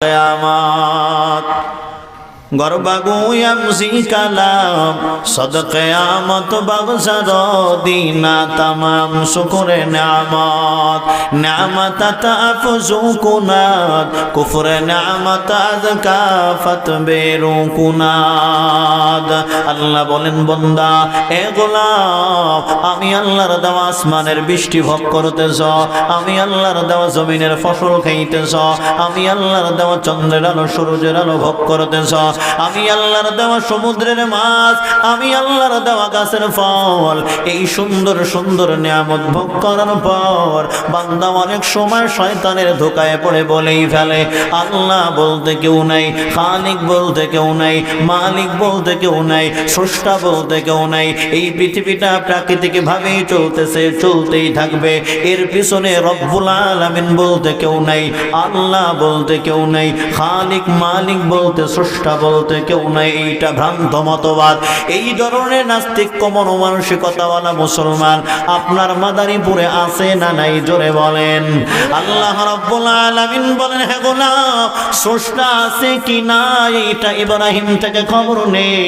क़यामत गरबागुयमसी कलाम सद क़यामत बगसर दीना तमाम शुक्र नेमत नेमत तफजुकुनात कुफ्र नेमत अज़काफत बेरुकुनाद। अल्लाह बोलेन बंदा ए गोलाम आमी आल्लाहर देওয়া আসমানের বৃষ্টি ভোগ করতেছ, আমি আল্লাহর দেওয়া জমিনের ফসল খাইতেছ, আমি আল্লাহর দেওয়া চন্দ্রের আলো সূর্যের আলো ভোগ করতেছ, আমি আল্লাহর দেওয়া সমুদ্রের মাছ, আমি আল্লাহর দেওয়া গাছের ফল, এই সুন্দর সুন্দর নিয়ামত ভোগ করার পর বান্দা অনেক সময় শয়তানের ধোঁকায় পড়ে বলেই ফেলে আল্লাহ বলতে কেউ নাই, খালিক বলতে কেউ নাই, মালিক বলতে কেউ নাই, স্রষ্টা বলতে কেউ নাই। এই পৃথিবীটা প্রাকৃতিক ভাবেই চলতেছে, চলতেই থাকবে, এর পিছনে রব্বুল আলামিন বলতে কেউ নাই, আল্লাহ বলতে কেউ নাই, খালিক মালিক বলতে স্রষ্টা বলতে কেউ নাই। এইটা ভ্রান্ত মতবাদ। এই ধরনের নাস্তিক মনোমানসিকতাওয়ালা মুসলমান আপনার মাদারীপুরে আছে না নাই? জোরে বলেন। আল্লাহ রাব্বুল আলামিন বলেন হে গোলাম স্রষ্টা আছে কি না এইটা ইব্রাহিম থেকে খবর নেই।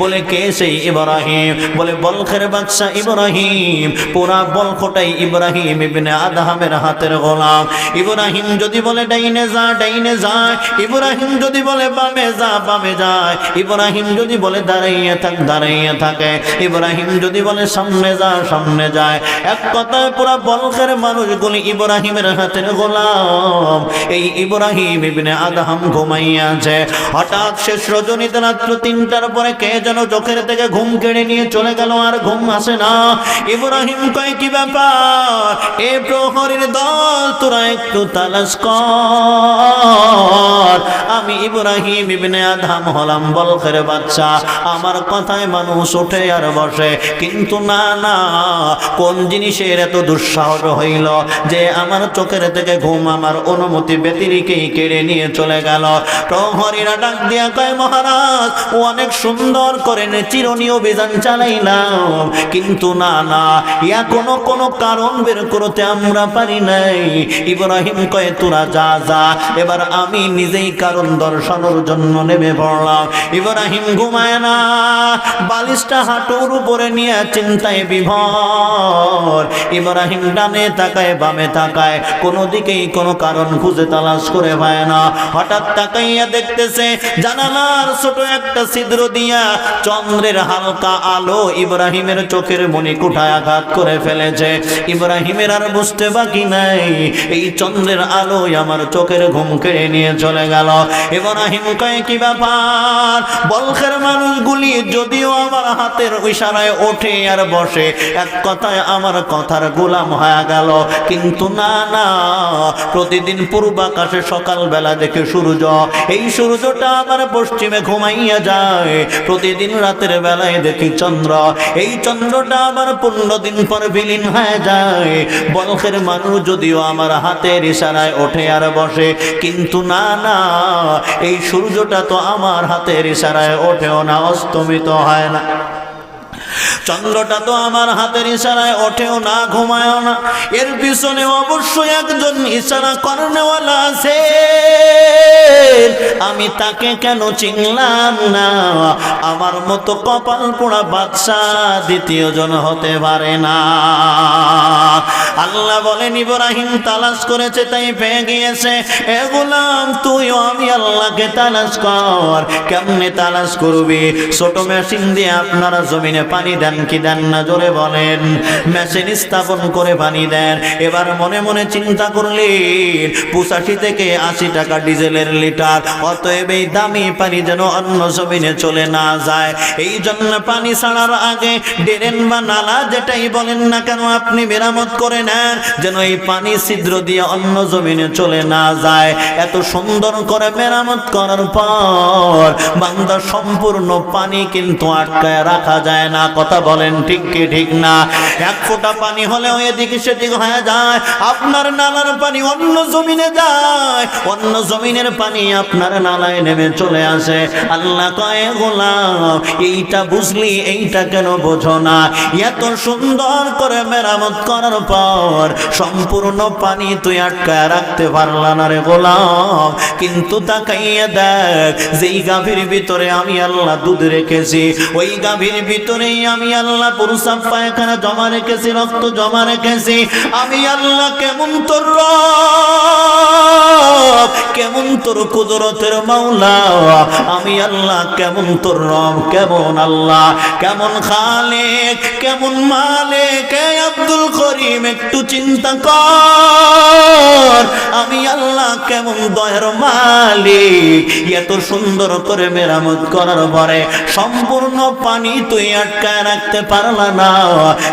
বলে কে সেই ইব্রাহিম? বলে বলখের বাদশা ইব্রাহিম। পুরা বলখটাই ইব্রাহিম ইবনে আদহামের হাতের গোলাম। ইব্রাহিম যদি বলে ডাইনে যা ডাইনে যায়, ইব্রাহিম যদি বলে বামে যা বামে যায়, ইব্রাহিম যদি বলে দাঁড়াইয়ে থাক দাঁড়াইয়ে থাকে, ইব্রাহিম যদি বলে সামনে যা সামনে যায়। এক কথায় পুরা বলখের মানুষগুলি ইব্রাহিমের হাতের গোলাম। এই ইব্রাহিম ইবনে আদহাম ঘুমাইয়াছে। হঠাৎ শেষ রজনীতে রাত্র ৩টার পরে কে যেন চোখের থেকে ঘুম কেড়ে নিয়ে চলে গেল, আর ঘুম আসে না। ইব্রাহিম কয় কি ব্যাপার? এ প্রহরীর দল তোরা একটু তালাশ কর। আমি ইব্রাহিম ইবনে আদহাম হলাম বলখের বাদশা, আমার কথায় মানুষ ওঠে আর বসে, কিন্তু না না, কোন জিনিসের এত দুঃসাহস হইল যে আমার চোখের থেকে ঘুম আমার অনুমতি ব্যতিরেকেই কেড়ে নিয়ে চলে গেল। প্রহরীরা ডাক দিয়া কয় মহারাজ অনেক সুন্দর করে চিরনীয় অভিযান চালাইলাম, কিন্তু না না, ইয়া কোনো কারণ বের করতে আমরা পারি নাই। ইব্রাহিম কয় তোরা যা যা, এবার আমি নিজেই কারণ দর্শানোর জন্য নেমে পড়লাম। ইব্রাহিম ঘুমায় না, বালিশটা হাঁটুর উপরে নিয়ে চিন্তায় বিভোর। ইব্রাহিম ডানে তাকায় বামে তাকায়, কোনো দিকেই কোনো কারণ খুঁজে তালাশ করে পায় না। হঠাৎ তাকাইয়া দেখতেছে জানালার ছোট একটা ছিদ্র দিয়া চন্দ্রের হালকা আলো ইব্রাহিমের চোখের মণিকুঠায় আঘাত করে ফেলেছে। ইব্রাহিমের আর বুঝতে বাকি নাই এই চন্দ্রের আলোয় আমার চোখের ঘুম কেড়ে নিয়ে চলে গেল। ইব্রাহিম কয় কি ব্যাপার? বলখের মানুষগুলি যদিও আমার হাতের ইশারায় ওঠে আর বসে, এক কথায় আমার কথার গোলাম হয়ে গেল, কিন্তু না না, প্রতিদিন পূর্বাকাশে সকালবেলা দেখে সূর্য, এই সূর্যটা আমার পশ্চিমে ঘুমাইয়া যায়। প্রতিদিন রাতের বেলায় দেখি চন্দ্র, এই চন্দ্রটা আমার 15 দিন পর বিলীন হয়ে যায়। বলখের মানুষ যদিও আমার হাতের ইশারায় ওঠে আর বসে, কিন্তু না না, এই সূর্যটা তো আমার হাতের ইশারায় ওঠেও না, অস্তমিত হয় না। চন্দ্রটা তো আমার হাতের ইশারায় ওঠেও না, ঘুমায়ও না। এর পিছনে অবশ্যই একজন ইশারা করনেওয়ালা আছে, আমি তাকে কেন চিনলাম না? আমার মতো কপাল পোড়া বাদশা দ্বিতীয় জন হতে পারে না। আল্লাহ বলেন ইব্রাহিম তালাশ করেছে তাই পেয়ে গিয়েছে। এ গোলাম তুইও আমি আল্লাহকে তালাশ কর। কেমনে তালাশ করবি? ছোট মেশিন দিয়ে আপনারা জমিনে পানি দেন কি দেন না? জোরে বলেন। মেশিন স্থাপন করে পানি দেন। এবার মনে মনে চিন্তা করলেন 85 থেকে 80 টাকা ডিজেলের লিটার, অতএব এই দামি পানি যেন অন্য জমিনে চলে না যায়, এই জন্য পানি ছাড়ার আগে ড্রেন বা নালা যেটাই বলেন না কেন আপনি মেরামত করে নেন, যেন এই পানি ছিদ্র দিয়ে অন্য জমিনে চলে না যায়। এত সুন্দর করে মেরামত করার পর বান্দা সম্পূর্ণ পানি কিন্তু আটকায় রাখা যায় না। কথা বলেন ঠিক কি ঠিক না? এক ফোঁটা পানি হলেও এদিকে সেদিক হয়ে যায়। আপনার নালার পানি অন্য জমিনে যায়, অন্য জমিনের পানি আপনার নালায় নেমে চলে আসে। আল্লাহ কয় গোলাম এইটা বুঝলি, এইটা কেন বোঝো না? এত সুন্দর করে মেরামত করার পর সম্পূর্ণ পানি তুই আটকায় রাখতে পারলা না রে গোলাম, কিন্তু তাকাইয়া দেখ যেই গাভীর ভিতরে আমি আল্লাহ দুধ রেখেছি, ওই গাভীর ভিতরেই আমি আল্লাহ প্রস্রাব পায়খানা জমা রেখেছি, রক্ত জমা রেখেছি। আমি আল্লাহ কেমন তোর রব, কেমন তোর কুদরতের মাওলা, আমি আল্লাহ কেমন তোর রব, কেমন আল্লাহ, কেমন খালেক, কেমন মালিক। আব্দুল করিম একটু চিন্তা কর, আমি আল্লাহ কেমন দয়ার মালিক। এত সুন্দর করে মেরামত করার পরে সম্পূর্ণ পানি তুই আটকায় রাখতে পারলা না,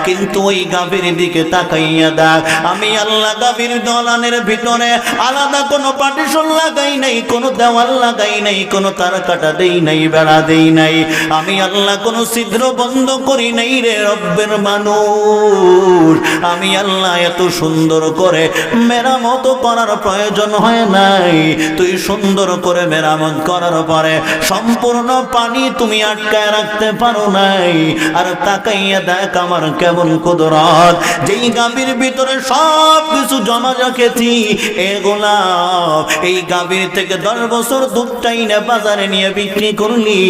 কিন্তু ওই গাভীর দিকে তাকাইয়া দেখ, আমি আল্লাহ গাভীর দলানের ভিতরে আলাদা কোনো পার্টিশন লাগাই নাই, কোনো দেওয়াল লাগাই নাই, কোনো তার কাটা দেই নাই, বেড়া দেই নাই। আমি আল্লাহ কোনো ছিদ্র বন্ধ করি নাই রে রব্বের মানুষ। আমি আল্লাহ এত সুন্দর করে মেরামত করার প্রয়োজন হয় নাই, তুই সুন্দর করে মেরামত করার পরে সম্পূর্ণ পানি তুমি আটকায় রাখতে পারো নাই। আর তাকাইয়া দেখ আমার কেমন কুদরত, যেই গাভীর ভিতরে সব কিছু জমা রেখেছি। এগুলা এই গাভীর থেকে 10 বছর দুধটাই না বাজারে নিয়ে বিক্রি করলি,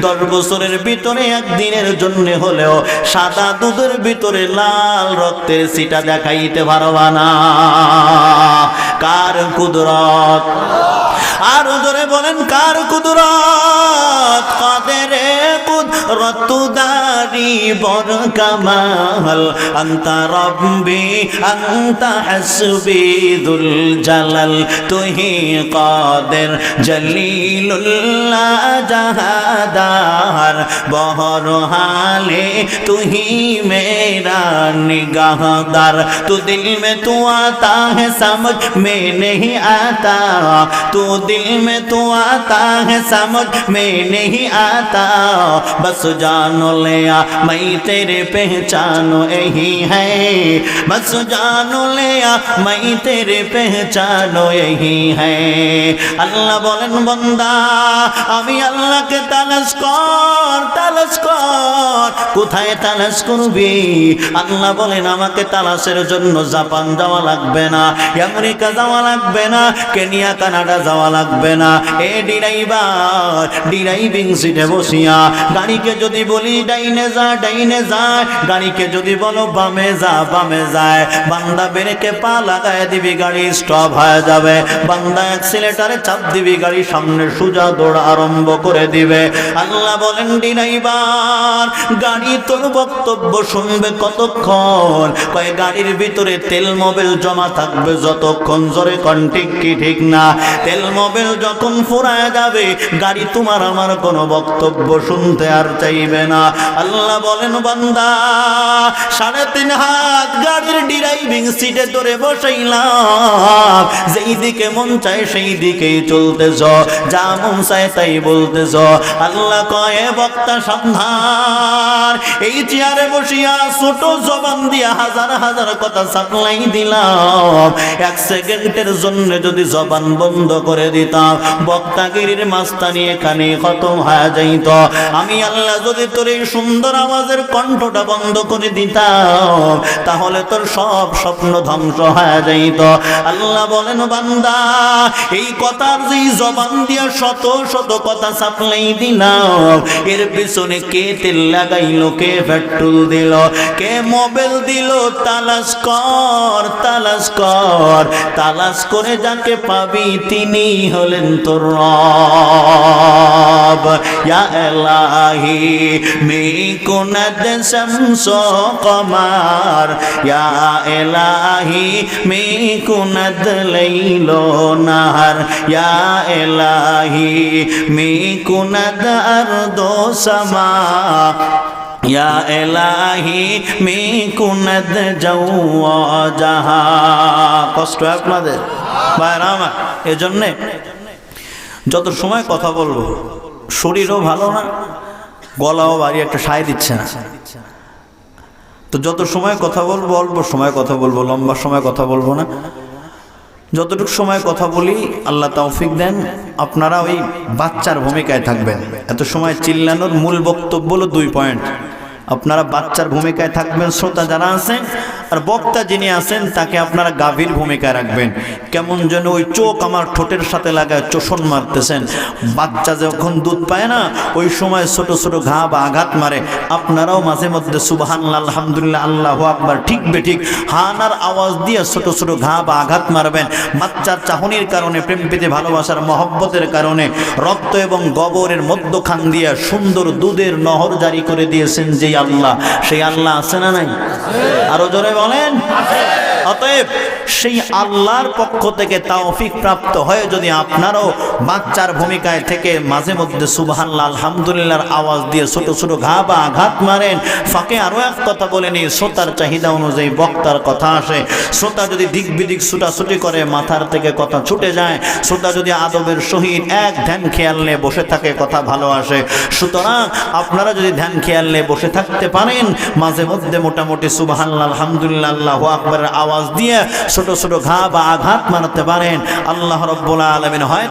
10 বছরের ভিতরে একদিনের জন্য হলেও সাদা দুধের ভিতরে লাল রক্তের সিটা দেখাইতে পারবা না। কার কুদরত? আর ধরে বলেন কার কুদরত? কাদেরে কুদরত দারি বর কামাল, আনতা রব্বি আনতা হাসবি দুল জালাল, তুহি কাদের জলিলুল্লাহ জাহাদার, বহর হালে তুহি মেরা निगाहदार। तू दिल में तू आता है समझ में नहीं आता, तू दिल में तू आता है समझ में नहीं आता। बस जानो लिया मैं तेरे पहचानो यही है, बस जानो लिया मैं तेरे पहचानो यही है। अल्लाह बोलेन बंदा আমি আল্লাহকে তালাশ কর, তালাশ কর। কোথায় তালাশ করবি? আল্লাহ বলেন আমাকে তালাশের জন্য জাপান যাওয়া লাগবে না, আমেরিকা যাওয়া লাগবে না, কেনিয়া কানাডা যাওয়া লাগবে না। এ ড্রাইভার ড্রাইভিং সিটে বসিয়া গাড়িকে যদি বলি ডাইনে যা ডাইনে যায়, গাড়িকে যদি বলো বামে যা বামে যায়, বান্দা ব্রেকে পা লাগায় দিবি গাড়ি স্টপ হয়ে যাবে, বান্দা অ্যাক্সিলেটারে চাপ দিবি গাড়ি সামনে সোজা দৌড় আরম্ভ করে দিবে। আল্লাহ বলেন ড্রাইভার গাড়ি তোর বক্তব্য শুনবে কতক্ষণ? কয় গাড়ির ভিতরে তেল মোবিল জমা থাকবে যতক্ষণ। জোরে কোন ঠিক কি ঠিক না? তেল মোবিল যখন ফুরায় যাবে গাড়ি তোমার আমার কোনো বক্তব্য শুনতে আর চাইবে না। আল্লাহ বলেন বান্দা 3.5 হাত গাড়ির ড্রাইভিং সিটে ধরে বসাইলাম, যেই দিকে মন চায় সেই দিকেই চলতেছ, যা মন চায় তাই বলতেছ। আল্লাহ কয় বক্তা সাবধান, এই চেয়ারে বসিয়া ছোট জবান দিয়া হাজার হাজার কথা সাপ্লাই দিলাম, 1 সেকেন্ডের জন্য যদি জবান বন্ধ করে দিতাম বক্তাগিরির মাস্তানি এখানে খতম হয়ে যাইত। আমি আল্লাহ যদি তোর এই সুন্দর আওয়াজের কণ্ঠটা বন্ধ করে দিতাম তাহলে তোর সব স্বপ্ন ধ্বংস হয়ে যাইত। আল্লাহ বলেন বান্দা এই কথার যেই জবান দিয়া শত শত কথা সাপ্লাই দিলাম, এর পিছনে কে তেল লাগাইলো, কে পেট্রোল দিল, কে মোবিল দিল, তালাশ কর, তালাশ কর। তালাশ করে যাকে পাবি তিনি হলেন তোর রব। ইয়া ইলাহি মি কুনাদ শামস কমার, ইয়া ইলাহি মি কুনাদ লাইল নাহার, ইয়া ইলাহি মি কুনাদ আরদ সামা, ইয়া ইলাহি মি কুনাদ জাওয়া জাহা। কষ্ট আপনাদের ভাইরা আমার, এজন্যে যত সময় কথা বলবো শরীরও ভালো না, গলাও ভারী একটা সায় দিচ্ছে না। তো যত সময় কথা বলবো অল্প সময় কথা বলবো, লম্বা সময় কথা বলবো না। যতটুকু সময় কথা বলি আল্লাহ তৌফিক দেন, আপনারা ওই বাচ্চার ভূমিকায় থাকবেন। এত সময় চিল্লানোর মূল বক্তব্য হলো 2 পয়েন্ট। আপনারা বাচ্চার ভূমিকায় থাকবেন, শ্রোতা যারা আছেন, আর বক্তা যিনি আছেন তাকে আপনারা গাভীর ভূমিকায় রাখবেন। কেমন যেন ওই চোখ আমার ঠোঁটের সাথে লাগায় চোষণ মারতেছেন। বাচ্চা যখন দুধ পায় না, ওই সময় ছোট ছোট ঘা বা আঘাত মারে। আপনারাও মাঝে মধ্যে সুবহানাল্লাহ, আলহামদুলিল্লাহ, আল্লাহু আকবার, ঠিক বেঠিক হানার আওয়াজ দিয়ে ছোট ছোট ঘা বা আঘাত মারবেন। বাচ্চার চাহনির কারণে, প্রেম প্রীতি ভালোবাসার মহব্বতের কারণে রক্ত এবং গোবরের মধ্যখান দিয়ে সুন্দর দুধের নহর জারি করে দিয়েছেন যে আল্লাহ, সেই আল্লাহ আছে না নাই? আরো জোরে বলেন। অতএব সেই আল্লাহর পক্ষ থেকে তৌফিক প্রাপ্ত হয়ে যদি আপনারাও বাচ্চার ভূমিকায় থেকে মাঝে মধ্যে সুবহানাল্লাহ, আলহামদুলিল্লাহর আওয়াজ দিয়ে ছোট ছোট ঘা বা আঘাত মারেন। ফাঁকে আরো এক কথা বলে নি, শ্রোতার চাহিদা অনুযায়ী বক্তার কথা আসে। শ্রোতা যদি দিক বিদিক ছুটাছুটি করে, মাথার থেকে কথা ছুটে যায়। শ্রোতা যদি আদবের সহিত এক ধ্যান খেয়াল নিয়ে বসে থাকে, কথা ভালো আসে। সুতরাং আপনারা যদি ধ্যান খেয়াল নিয়ে বসে থাকতে পারেন, মাঝে মধ্যে মোটামুটি সুবহানাল্লাহ, আলহামদুলিল্লাহ, আল্লাহু আকবারের আওয়াজ দিয়ে ছোট ছোট ঘা বা আঘাত মারতে পারেন, আল্লাহ রাব্বুল আলামিন হয়